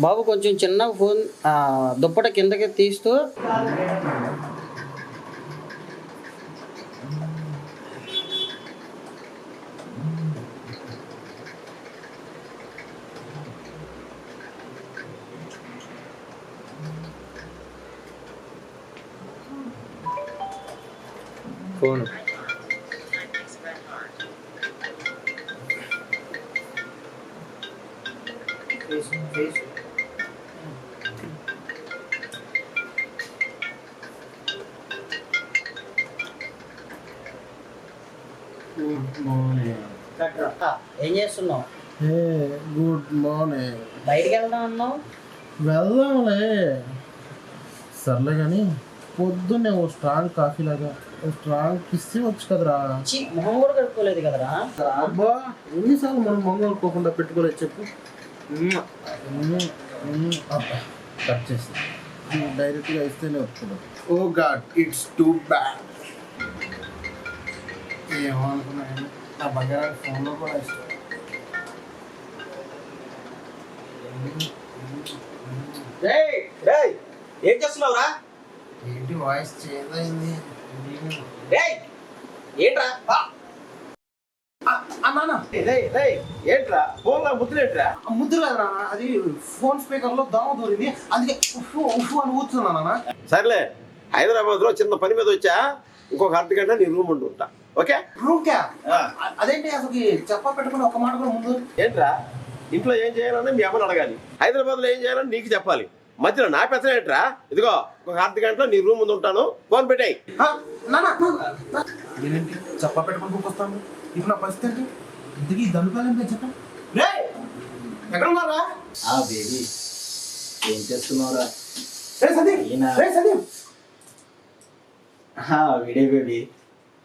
బాబు కొంచెం చిన్న ఫోన్ దుప్పట కిందకి తీస్తూ ఫోన్ ఏం చేస్తున్నావు? Good morning. బయటికి వెళ్దాం అన్నావు. వెళ్దాంలే, సర్లే కానీ పొద్దున్నే ఓ స్ట్రాంగ్ కాఫీ లాగా ఓ స్ట్రాంగ్ కిస్ వచ్చు కదరా. మొహం కూడా కడుక్కోలేదు కదరా. అబ్బా ఎన్నిసార్లు మనం మొహం కడుక్కోకుండా పెట్టుకోలేదు చెప్పు. కట్ చేసి డైరెక్ట్గా ఇస్తేనే ఒప్పుకుంటాం. ఓ గాడ్, ఇట్స్ టూ బ్యాడ్. ఏమనుకున్నాను, నా బంగారానికి ఫోన్లో కూడా ఇష్టం. ఏం చేస్తున్నావురా? ఏంటి వాయిస్ చేంజ్ అయింది? ఏంట్రా ఏంట్రా ఫోన్ ముద్దులేట్రా? ముద్దు లేదురా, అది ఫోన్ స్పీకర్ లో దోమ దూరింది, అందుకే ఉఫ్ ఉఫ్ అని ఊతున్నానా. సర్లే, హైదరాబాద్ లో చిన్న పని మీద వచ్చా, ఇంకొక అర్ధ గంట నీ రూమ్ ఉండి ఉంటా. ఓకే? రూమ్ క్యా? అదేంటి అసలు చెప్పా పెట్టుకుని ఒక మాట కూడా ముందు. ఏంట్రా, ఇంట్లో ఏం చేయాలని మీ అమ్మని అడగాలి, హైదరాబాద్ లో ఏం చేయాలని నీకు చెప్పాలి. మధ్యలో నా పెత్తనం ఏంట్రా? ఇదిగో ఒక అర్ధ గంటలో నీ రూమ్ ముందు ఉంటాను, ఫోన్ పెట్టాయి. ఏంటి చెప్పా పెట్టుకుని వస్తాను, ఇప్పుడు నా పరిస్థితి ఏంటి? ఇంతకీ దండుకోవాలని చెప్పండి. ఎక్కడ ఉన్నారా? బేబీ ఏం చేస్తున్నావురా? వీడే బేబీ,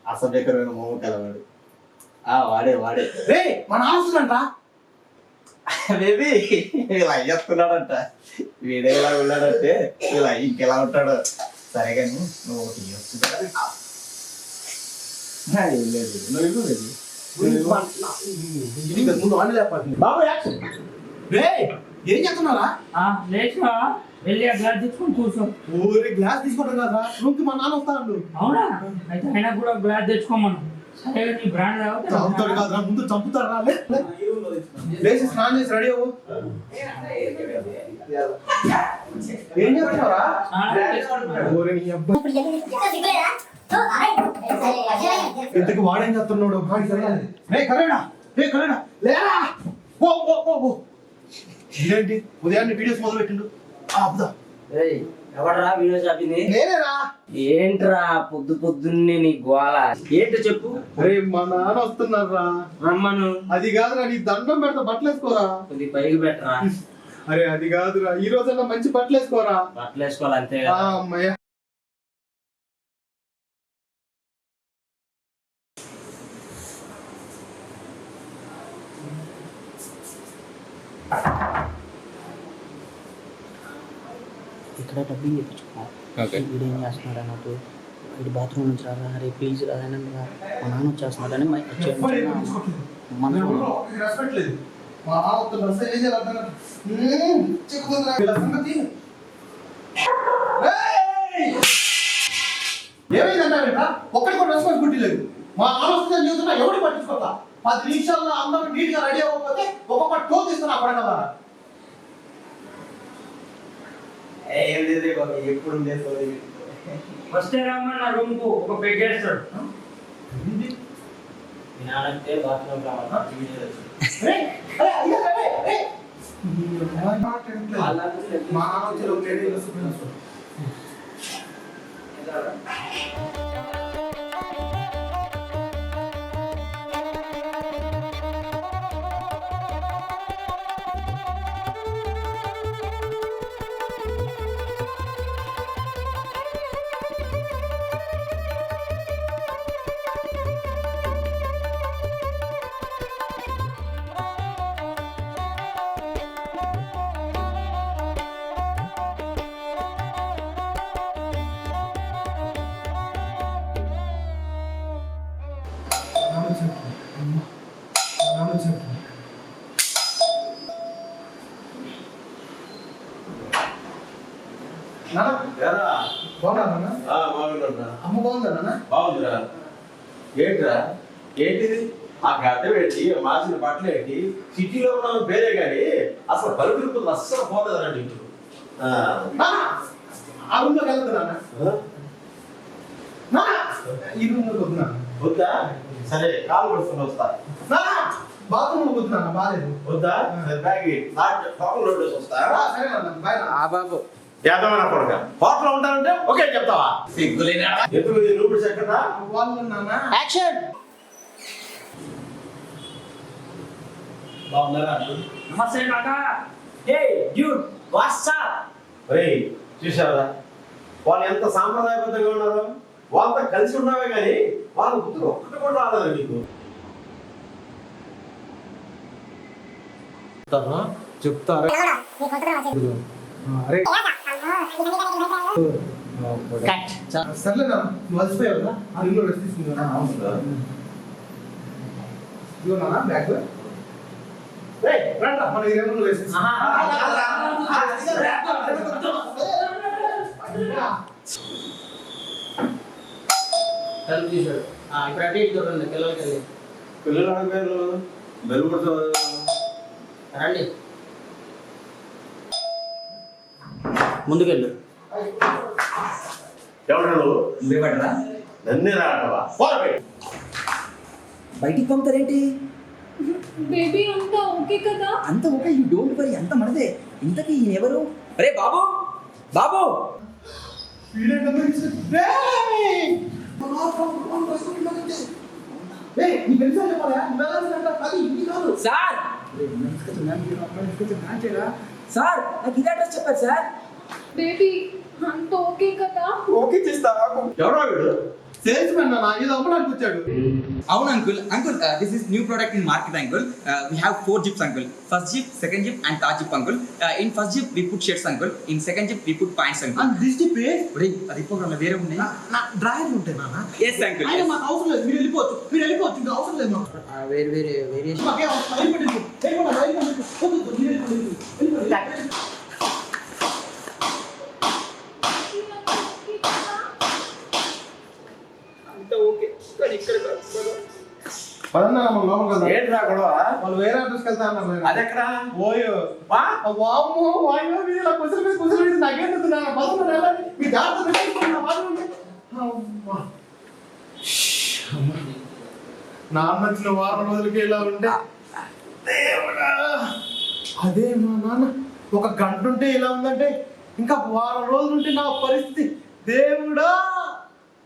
అసభ్యకరమైన మోము కలవాడు. వాడే వాడే మన ఆస్తుందంట బేబీ. ఇలా అయ్యేస్తున్నాడంట, వీడే ఇలా ఉన్నాడంటే ఇలా ఇంకెలా ఉంటాడు. సరే కానీ నువ్వు ఒకటి ఇవ్వచ్చు కదా. ఏం లేదు, నువ్వు బేబీ. ముందు వాడిని లేపాలి. బాబు యాక్షన్. ఏం చేస్తున్నారా? లేచా వెళ్ళి ఆ గ్లాస్ తెచ్చుకొని కూర్చో. ఊరి గ్లాస్ తీసుకుంటాం కదా, రూమ్ కి మా నాన్న వస్తాడు. అవునా? అయితే అయినా కూడా గ్లాస్ తెచ్చుకోమను. సరే నీ బ్రాండ్ చంపుతాడు కాదురా, ముందు చంపుతాడు రా. లేచి స్నానం చేసి రెడీ అవ్వు. ఏం చేస్తున్నారా? ఇంతకు వాడేం చేస్తున్నాడు? ఇదేంటి ఉదయాన్నే వీడియోస్ మొదలు పెట్టిండు. ఎవడరా వీడియో చెప్పింది? నేనేరా. ఏంట్రా పొద్దు పొద్దున్నే నీ గోల ఏంటో చెప్పు. మా నాన్న వస్తున్నారా, రమ్మను. అది కాదురా, నీ దండం పెడతా, బట్టలు వేసుకోరా. కొద్ది పైకి పెట్టరా. అరే అది కాదురా, ఈ రోజన్నా మంచి బట్టలు వేసుకోరా. బట్టలు వేసుకోవాలి అంతే. అమ్మయ్య, ఇక్కడ డబ్బింగ్ చేయించుకో. వీడు ఏం చేస్తున్నాడు అన్నట్టు, వీడు బాత్రూమ్ నుంచి రారా, అరే ప్లీజ్ రాదని మా నాన్న వచ్చేస్తున్నాడని ఏమైందంటే ఒక్కడికి రెస్పాన్సిబిలిటీ లేదు. మా ఆలోచన చూస్తున్నా ఎవరికి పట్టించుకోతా. 10 నిమిషాల్లో అందరూ నీట్ గా రెడీ అవ్వకపోతే ఒక్కొక్క టో తీస్తున్నా పడగలరా. ఎప్పుడు వస్తే రామ్మా నా రూమ్ కు, ఒక పెట్టేస్తాడు. నానంటే బాత్రూమ్ రావాలి. మా ఆలోచన నాన్న ఎరా బాగున్నా నాన్న? బాగుందా అమ్మ బాగుందా నాన్న? బాగుందిరా ఏంటిరా ఏంటిది ఆ గడ్డ పెట్టి మార్చిన బట్టలు పెట్టి సిటీలో ఉన్న పేరే కానీ అసలు బలుగులు అస్సలు పోలేదరా నీకు నాన్న ఆ రూమ్ లోకి వెళ్తా నాన్న. నాన్న ఈ రూమ్ లోకి వద్దు నాన్న. వద్దా సరే కాలు పడుకుని వస్తా నాన్న బాత్రూమ్ లోకి వద్దు నాన్న, బాగాలేదు. వద్దా సరే బ్యాగ్ హోటల్ రోడ్ వస్తా సరే నాన్న, బాయ్ నాన్న. బాబు చేద్దామని కొడుక హోటల్ ఉంటానంటే ఓకే చెప్తావా సిగ్గులేనా ఎందుకు ఈ రూపిడ్స్ ఎక్కడ వాళ్ళు నాన్న. యాక్షన్. బాగున్నారా నమస్తే కాకా. హే డ్యూడ్ వాట్స్ అప్? రేయ్ చూసావరా వాళ్ళు ఎంత సాంప్రదాయబద్ధంగా ఉన్నారు వాళ్ళతో కలిసి ఉన్నావే కానీ వాళ్ళ గుర్తులు ఒక్కటి కూడా రాలేదు నీకు చెప్తారా? అరే కట్. సర్లే నాన్న, నువ్వు అలసిపోయావు కదా, ఆ రూమ్ లో రెస్ట్ తీసుకుందా? ఇదిగో నాన్న బ్యాగ్. రేయ్ రండి మన ఈ రూమ్ లో రెస్ట్ తీసుకుందాం. తలుపు తీశాడు. ఇప్పుడు అటు ఇటు చూడండి పిల్లలకి వెళ్ళి పిల్లలు అడగారు బెల్లు కొడుతున్నారు రండి. ముందుకెళ్ళు. ఎవరు నువ్వు నువ్వేపడరా నన్నే రావటవా బయటికి పంపుతారేంటి బేబీ అంతా ఓకే కదా? అంత ఓకే యూ డోంట్ వరీ అంత మనదే ఇంతకీ ఈయన ఎవరు అరే బాబు బాబు వీడేంటమ్మా ఇది? రేయ్! రేయ్, నీకు తెలుసా చెప్పాలా? నువ్వు వెళ్ళాల్సిందంట, అది ఇది కాదు. సార్ సార్ నాకు ఇదే అడ్రస్ చెప్పారు సార్ బేబీ అంత ఓకే కదా? ఓకే చేస్తావా ఎవరో వీడు సేల్స్ మెన్ నాన్న, ఇది అమ్మడానికి వచ్చాడు. అవును uncle uncle this is new product in market uncle we have 4 zips uncle first zip second zip and third zip uncle in first zip we put shirts uncle in second zip we put pants uncle and this the pay ఒరేయ్ అది programme వేరే ఉన్నాయి నా drawer ఉంటాయి నాన్న. Yes uncle ఆయన మాకు అవసరం లేదు, మీరు వెళ్ళిపోవచ్చు, మీరు వెళ్ళిపోవచ్చు, ఇంకా అవసరం లేదు మాకు. వేరే వేరే వేరియేషన్. మాకేం అవసరం లేదు, వెళ్ళిపోండి, వెళ్ళిపోండి, వెళ్ళిపోండి. వద్దు, వద్దు, మీరు వెళ్ళిపోండి, వెళ్ళిపోండి. పదన్నా మనం లోపలికి వెళ్దాం. ఏంట్రా గొడవ వాళ్ళు వేరే అడ్రస్కి వెళ్తా అన్నారు నాన్న. అదెక్కడ ఓయో వామ్మో వాయో వీళ్ళ కుసలు మీద కుసలు మీద నాకేంటున్నా పదకొండు నెలలు మీ జాగ్రత్త నాన్న వచ్చిన వారం రోజులకి ఇలా ఉంటే దేవుడా అదే మా నాన్న ఒక గంట ఉంటే ఇలా ఉందంటే ఇంకా వారం రోజులు ఉంటే నా పరిస్థితి